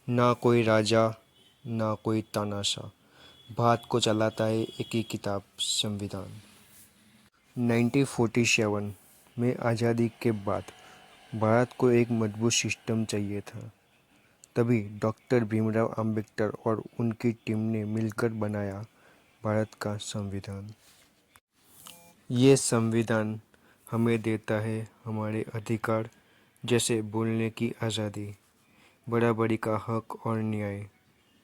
ना कोई राजा ना कोई तानाशाह, भारत को चलाता है एक ही किताब, संविधान। 1947 में आज़ादी के बाद भारत को एक मजबूत सिस्टम चाहिए था। तभी डॉक्टर भीमराव अंबेडकर और उनकी टीम ने मिलकर बनाया भारत का संविधान। ये संविधान हमें देता है हमारे अधिकार, जैसे बोलने की आज़ादी, बराबरी का हक और न्याय,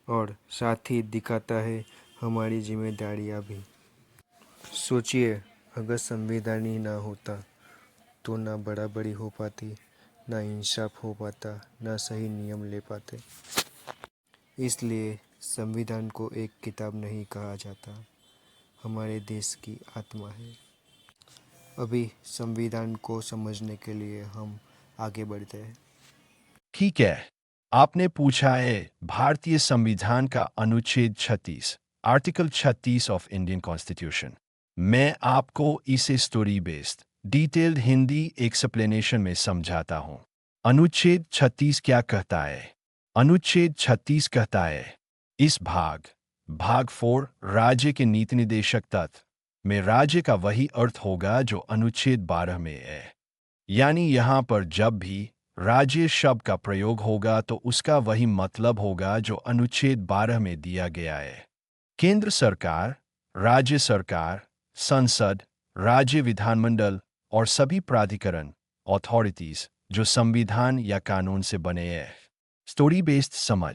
और साथ ही दिखाता है हमारी जिम्मेदारियां भी। सोचिए, अगर संविधान ही ना होता तो ना बराबरी हो पाती, ना इंसाफ हो पाता, ना सही नियम ले पाते। इसलिए संविधान को एक किताब नहीं कहा जाता, हमारे देश की आत्मा है। अभी संविधान को समझने के लिए हम आगे बढ़ते हैं। ठीक है, आपने पूछा है भारतीय संविधान का अनुच्छेद 36, आर्टिकल 36 ऑफ इंडियन कॉन्स्टिट्यूशन। मैं आपको इसे story based detailed Hindi explanation में समझाता हूँ। अनुच्छेद 36 क्या कहता है? अनुच्छेद 36 कहता है, इस भाग 4 राज्य के नीति निर्देशक तत्व में राज्य का वही अर्थ होगा जो अनुच्छेद 12 में है। यानी यहाँ पर जब भी राज्य शब्द का प्रयोग होगा तो उसका वही मतलब होगा जो अनुच्छेद 12 में दिया गया है। केंद्र सरकार, राज्य सरकार, संसद, राज्य विधानमंडल और सभी प्राधिकरण अथॉरिटीज जो संविधान या कानून से बने हैं। स्टोरी बेस्ड समझ।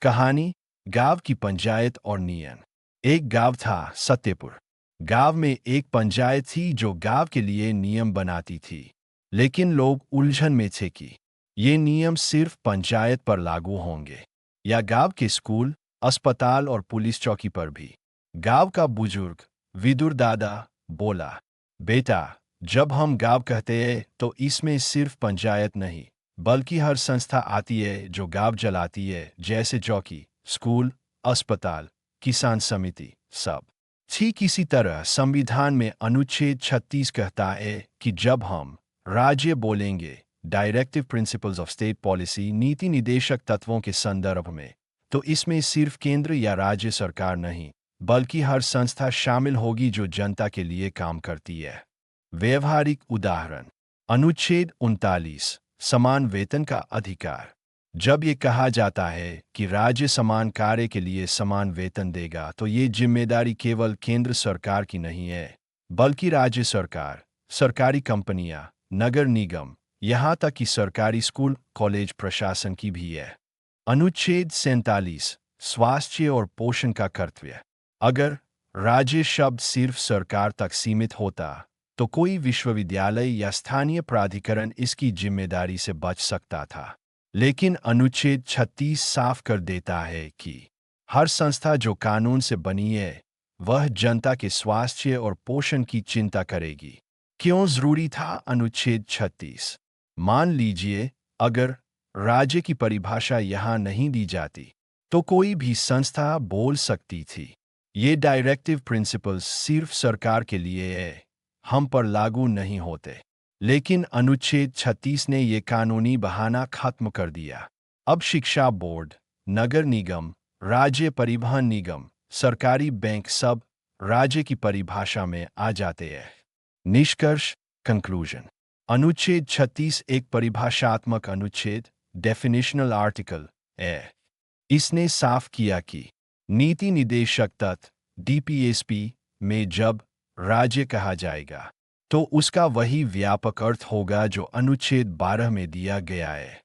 कहानी, गांव की पंचायत और नियम। एक गांव था, सत्यपुर। गांव में एक पंचायत थी जो गांव के लिए नियम बनाती थी, लेकिन लोग उलझन में थे कि ये नियम सिर्फ पंचायत पर लागू होंगे या गांव के स्कूल, अस्पताल और पुलिस चौकी पर भी। गांव का बुजुर्ग विदुर दादा बोला, बेटा, जब हम गांव कहते हैं तो इसमें सिर्फ पंचायत नहीं बल्कि हर संस्था आती है जो गांव चलाती है, जैसे चौकी, स्कूल, अस्पताल, किसान समिति, सब। ठीक इसी तरह संविधान में अनुच्छेद 36 कहता है कि जब हम राज्य बोलेंगे, directive principles of state policy, नीति निर्देशक तत्वों के संदर्भ में, तो इसमें सिर्फ केंद्र या राज्य सरकार नहीं बल्कि हर संस्था शामिल होगी जो जनता के लिए काम करती है। व्यवहारिक उदाहरण, अनुच्छेद 39, समान वेतन का अधिकार। जब ये कहा जाता है कि राज्य समान कार्य के लिए समान वेतन देगा तो ये जिम्मेदारी केवल केंद्र सरकार की नहीं है बल्कि राज्य सरकार, सरकारी कंपनियां, नगर निगम, यहाँ तक कि सरकारी स्कूल कॉलेज प्रशासन की भी है। अनुच्छेद 47, स्वास्थ्य और पोषण का कर्तव्य। अगर राज्य शब्द सिर्फ सरकार तक सीमित होता तो कोई विश्वविद्यालय या स्थानीय प्राधिकरण इसकी जिम्मेदारी से बच सकता था, लेकिन अनुच्छेद 36 साफ कर देता है कि हर संस्था जो कानून से बनी है वह जनता के स्वास्थ्य और पोषण की चिंता करेगी। क्यों जरूरी था अनुच्छेद 36? मान लीजिए, अगर राज्य की परिभाषा यहाँ नहीं दी जाती तो कोई भी संस्था बोल सकती थी, ये डायरेक्टिव प्रिंसिपल्स सिर्फ सरकार के लिए है, हम पर लागू नहीं होते। लेकिन अनुच्छेद 36 ने ये कानूनी बहाना खत्म कर दिया। अब शिक्षा बोर्ड, नगर निगम, राज्य परिवहन निगम, सरकारी बैंक सब राज्य की परिभाषा में आ जाते हैं। निष्कर्ष, कंक्लूजन, अनुच्छेद 36 एक परिभाषात्मक अनुच्छेद, डेफिनेशनल आर्टिकल है। इसने साफ किया कि नीति निर्देशक तत्व डीपीएसपी में जब राज्य कहा जाएगा तो उसका वही व्यापक अर्थ होगा जो अनुच्छेद 12 में दिया गया है,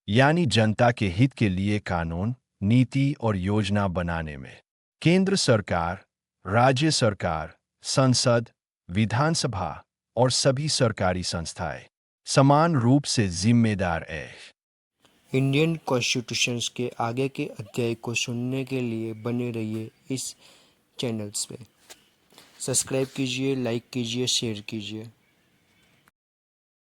यानी जनता के हित के लिए कानून, नीति और योजना बनाने में केंद्र सरकार, राज्य सरकार, संसद, विधानसभा और सभी सरकारी संस्थाएं समान रूप से जिम्मेदार हैं। इंडियन कॉन्स्टिट्यूशन के आगे के अध्याय को सुनने के लिए बने रहिए इस चैनल्स पे। सब्सक्राइब कीजिए, लाइक कीजिए, शेयर कीजिए।